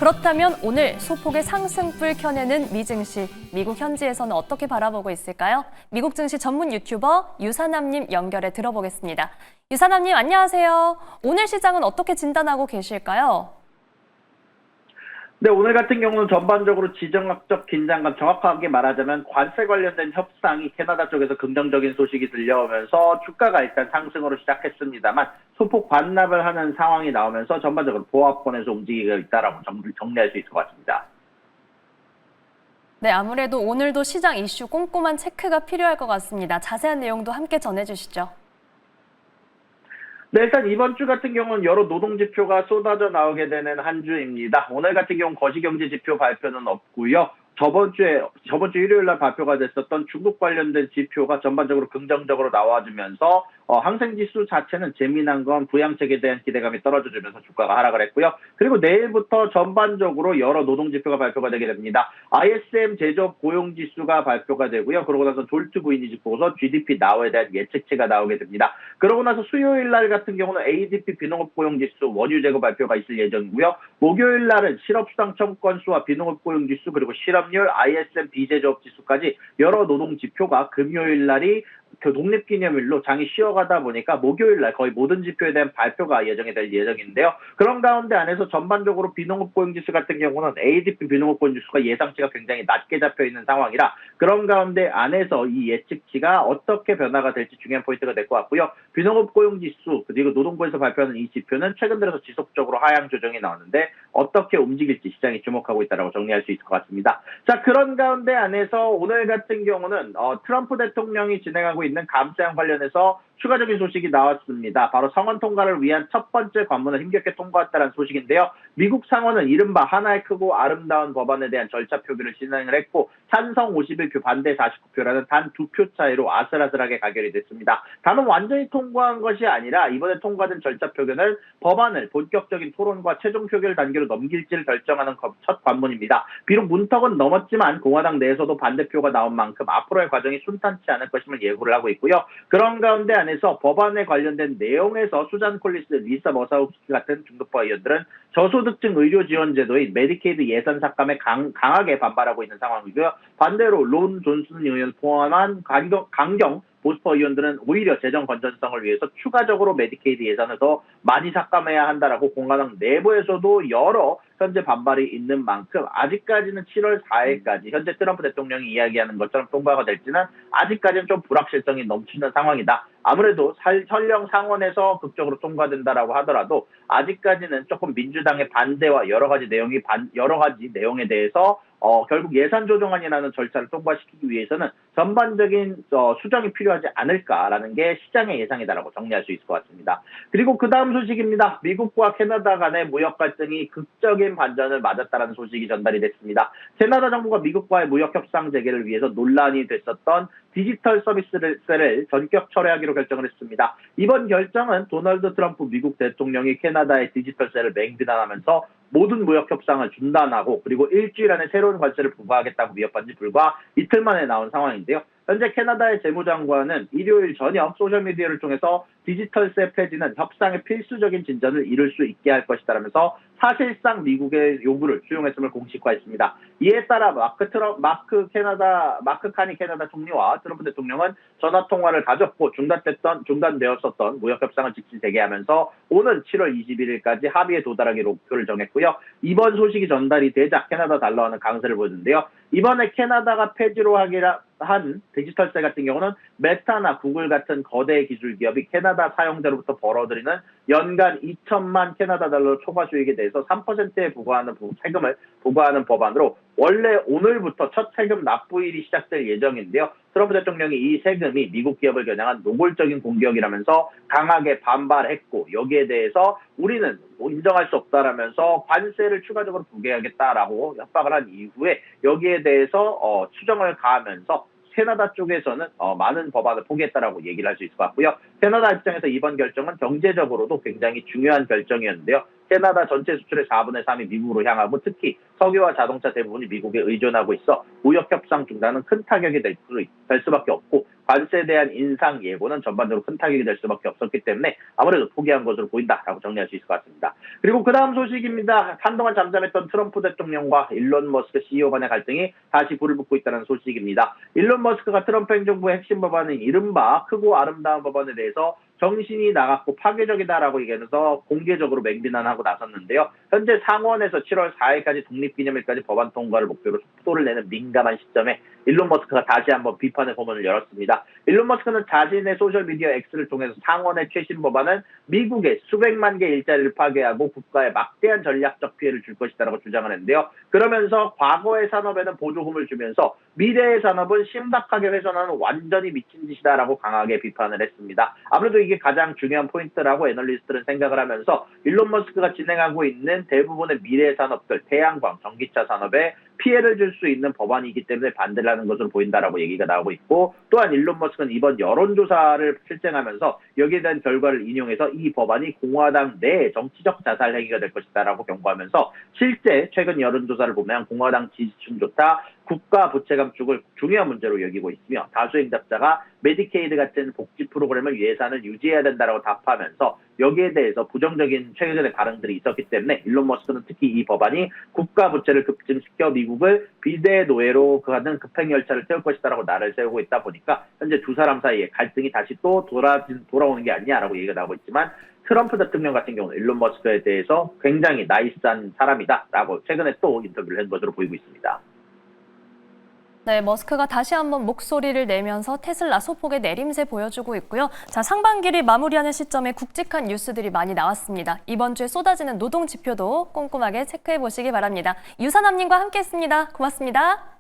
그렇다면 오늘 소폭의 상승불 켜내는 미증시, 미국 현지에서는 어떻게 바라보고 있을까요? 미국 증시 전문 유튜버 유사남님 연결해 들어보겠습니다. 유사남님 안녕하세요. 오늘 시장은 어떻게 진단하고 계실까요? 네, 오늘 같은 경우는 전반적으로 지정학적 긴장감, 정확하게 말하자면 관세 관련된 협상이 캐나다 쪽에서 긍정적인 소식이 들려오면서 주가가 일단 상승으로 시작했습니다만 소폭 반납을 하는 상황이 나오면서 전반적으로 보합권에서 움직이고 있다라고 정리할 수 있을 것 같습니다. 네, 아무래도 오늘도 시장 이슈 꼼꼼한 체크가 필요할 것 같습니다. 자세한 내용도 함께 전해주시죠. 네, 일단 이번 주 같은 경우는 여러 노동지표가 쏟아져 나오게 되는 한 주입니다. 오늘 같은 경우는 거시경제지표 발표는 없고요. 저번 주 일요일 날 발표가 됐었던 중국 관련된 지표가 전반적으로 긍정적으로 나와주면서 항생지수 자체는 재미난 건 부양책에 대한 기대감이 떨어져주면서 주가가 하락을 했고요. 그리고 내일부터 전반적으로 여러 노동지표가 발표가 되게 됩니다. ISM 제조업 고용지수가 발표가 되고요. 그러고 나서 졸트 부인이지 보고서 GDP 나우에 대한 예측치가 나오게 됩니다. 그러고 나서 수요일 날 같은 경우는 ADP 비농업 고용지수 원유 재고 발표가 있을 예정이고요. 목요일 날은 실업수당 청구건수와 비농업 고용지수 그리고 실업률, ISM 비제조업 지수까지 여러 노동지표가 금요일 날이 독립기념일로 장이 쉬어가다 보니까 목요일 날 거의 모든 지표에 대한 발표가 예정이 될 예정인데요. 그런 가운데 안에서 전반적으로 비농업 고용지수 같은 경우는 ADP 비농업 고용지수가 예상치가 굉장히 낮게 잡혀 있는 상황이라 그런 가운데 안에서 이 예측치가 어떻게 변화가 될지 중요한 포인트가 될 것 같고요. 비농업 고용지수 그리고 노동부에서 발표하는 이 지표는 최근 들어서 지속적으로 하향 조정이 나오는데 어떻게 움직일지 시장이 주목하고 있다고 정리할 수 있을 것 같습니다. 자, 그런 가운데 안에서 오늘 같은 경우는 트럼프 대통령이 진행하고 있는 감사형 관련해서 추가적인 소식이 나왔습니다. 바로 상원 통과를 위한 첫 번째 관문을 힘겹게 통과했다는 소식인데요. 미국 상원은 이른바 하나의 크고 아름다운 법안에 대한 절차 표기를 진행을 했고 찬성 51표, 반대 49표라는 단 2표 차이로 아슬아슬하게 가결이 됐습니다. 다만 완전히 통과한 것이 아니라 이번에 통과된 절차 표결은 법안을 본격적인 토론과 최종 표결 단계로 넘길지를 결정하는 첫 관문입니다. 비록 문턱은 넘었지만 공화당 내에서도 반대표가 나온 만큼 앞으로의 과정이 순탄치 않을 것임을 예고를 하고 있고요. 그런 가운데 안에서 법안에 관련된 내용에서 수잔 콜리스, 리사 머사우스키 같은 중도파 의원들은 저소득층 의료 지원 제도인 메디케이드 예산 삭감에 강하게 반발하고 있는 상황이고요. 반대로 론 존슨 의원 포함한 강경 보수파 의원들은 오히려 재정 건전성을 위해서 추가적으로 메디케이드 예산을 더 많이 삭감해야 한다라고 공화당 내부에서도 여러 현재 반발이 있는 만큼 아직까지는 7월 4일까지 현재 트럼프 대통령이 이야기하는 것처럼 통과가 될지는 아직까지는 좀 불확실성이 넘치는 상황이다. 아무래도 설령 상원에서 극적으로 통과된다라고 하더라도 아직까지는 조금 민주당의 반대와 여러 가지 내용에 대해서 결국 예산 조정안이라는 절차를 통과시키기 위해서는 전반적인 수정이 필요하지 않을까라는 게 시장의 예상이다라고 정리할 수 있을 것 같습니다. 그리고 그 다음 소식입니다. 미국과 캐나다 간의 무역 갈등이 극적인 반전을 맞았다는 소식이 전달이 됐습니다. 캐나다 정부가 미국과의 무역 협상 재개를 위해서 논란이 됐었던 디지털 서비스세를 전격 철회하기로 결정을 했습니다. 이번 결정은 도널드 트럼프 미국 대통령이 캐나다의 디지털세를 맹비난하면서 모든 무역 협상을 중단하고 그리고 일주일 안에 새로운 관세를 부과하겠다고 위협한 지 불과 이틀 만에 나온 상황인데요. 현재 캐나다의 재무장관은 일요일 저녁 소셜미디어를 통해서 디지털세 폐지는 협상의 필수적인 진전을 이룰 수 있게 할 것이다라면서 사실상 미국의 요구를 수용했음을 공식화했습니다. 이에 따라 마크 카니 캐나다 총리와 트럼프 대통령은 전화 통화를 가졌고 중단되었었던 무역 협상을 즉시 재개하면서 오는 7월 21일까지 합의에 도달하기로 목표를 정했고요. 이번 소식이 전달이 되자 캐나다 달러화는 강세를 보였는데요. 이번에 캐나다가 폐지로 한 디지털세 같은 경우는 메타나 구글 같은 거대 기술 기업이 캐나다 사용자로부터 벌어들이는 연간 2천만 캐나다 달러 초과 수익에 대해서 3%에 세금을 부과하는 법안으로 원래 오늘부터 첫 세금 납부일이 시작될 예정인데요. 트럼프 대통령이 이 세금이 미국 기업을 겨냥한 노골적인 공격이라면서 강하게 반발했고 여기에 대해서 우리는 인정할 수 없다라면서 관세를 추가적으로 부과하겠다라고 협박을 한 이후에 여기에 대해서 수정을 가하면서 캐나다 쪽에서는 많은 법안을 포기했다라고 얘기를 할 수 있을 것 같고요. 캐나다 입장에서 이번 결정은 경제적으로도 굉장히 중요한 결정이었는데요. 캐나다 전체 수출의 4분의 3이 미국으로 향하고 특히 석유와 자동차 대부분이 미국에 의존하고 있어 무역 협상 중단은 큰 타격이 될 수밖에 없고 관세에 대한 인상 예고는 전반적으로 큰 타격이 될 수밖에 없었기 때문에 아무래도 포기한 것으로 보인다라고 정리할 수 있을 것 같습니다. 그리고 그 다음 소식입니다. 한동안 잠잠했던 트럼프 대통령과 일론 머스크 CEO 간의 갈등이 다시 불을 붙고 있다는 소식입니다. 일론 머스크가 트럼프 행정부의 핵심 법안인 이른바 크고 아름다운 법안에 대해서 정신이 나갔고 파괴적이다라고 얘기하면서 공개적으로 맹비난하고 나섰는데요. 현재 상원에서 7월 4일까지 독립기념일까지 법안 통과를 목표로 속도를 내는 민감한 시점에 일론 머스크가 다시 한번 비판의 포문을 열었습니다. 일론 머스크는 자신의 소셜미디어 X를 통해서 상원의 최신 법안은 미국의 수백만 개 일자리를 파괴하고 국가에 막대한 전략적 피해를 줄 것이다라고 주장을 했는데요. 그러면서 과거의 산업에는 보조금을 주면서 미래의 산업은 심각하게 훼손하는 완전히 미친 짓이다라고 강하게 비판을 했습니다. 아무래도 이게 가장 중요한 포인트라고 애널리스트들은 생각을 하면서 일론 머스크가 진행하고 있는 대부분의 미래 산업들, 태양광, 전기차 산업에 피해를 줄 수 있는 법안이기 때문에 반대를 하는 것으로 보인다라고 얘기가 나오고 있고, 또한 일론 머스크는 이번 여론조사를 실행하면서 여기에 대한 결과를 인용해서 이 법안이 공화당 내 정치적 자살 행위가 될 것이다라고 경고하면서 실제 최근 여론조사를 보면 공화당 지지층조차 국가 부채 감축을 중요한 문제로 여기고 있으며 다수 응답자가 메디케이드 같은 복지 프로그램을 예산을 유지해야 된다라고 답하면서 여기에 대해서 부정적인 최근의 발언들이 있었기 때문에 일론 머스크는 특히 이 법안이 국가 부채를 급증시켜 미국을 비대의 노예로 가는 급행열차를 세울 것이다라고 나를 세우고 있다 보니까 현재 두 사람 사이에 갈등이 다시 또 돌아오는 게 아니냐라고 얘기가 나오고 있지만, 트럼프 대통령 같은 경우는 일론 머스크에 대해서 굉장히 나이스한 사람이다라고 최근에 또 인터뷰를 한 것으로 보이고 있습니다. 네, 머스크가 다시 한번 목소리를 내면서 테슬라 소폭의 내림세 보여주고 있고요. 자, 상반기를 마무리하는 시점에 굵직한 뉴스들이 많이 나왔습니다. 이번 주에 쏟아지는 노동 지표도 꼼꼼하게 체크해 보시기 바랍니다. 유산남님과 함께했습니다. 고맙습니다.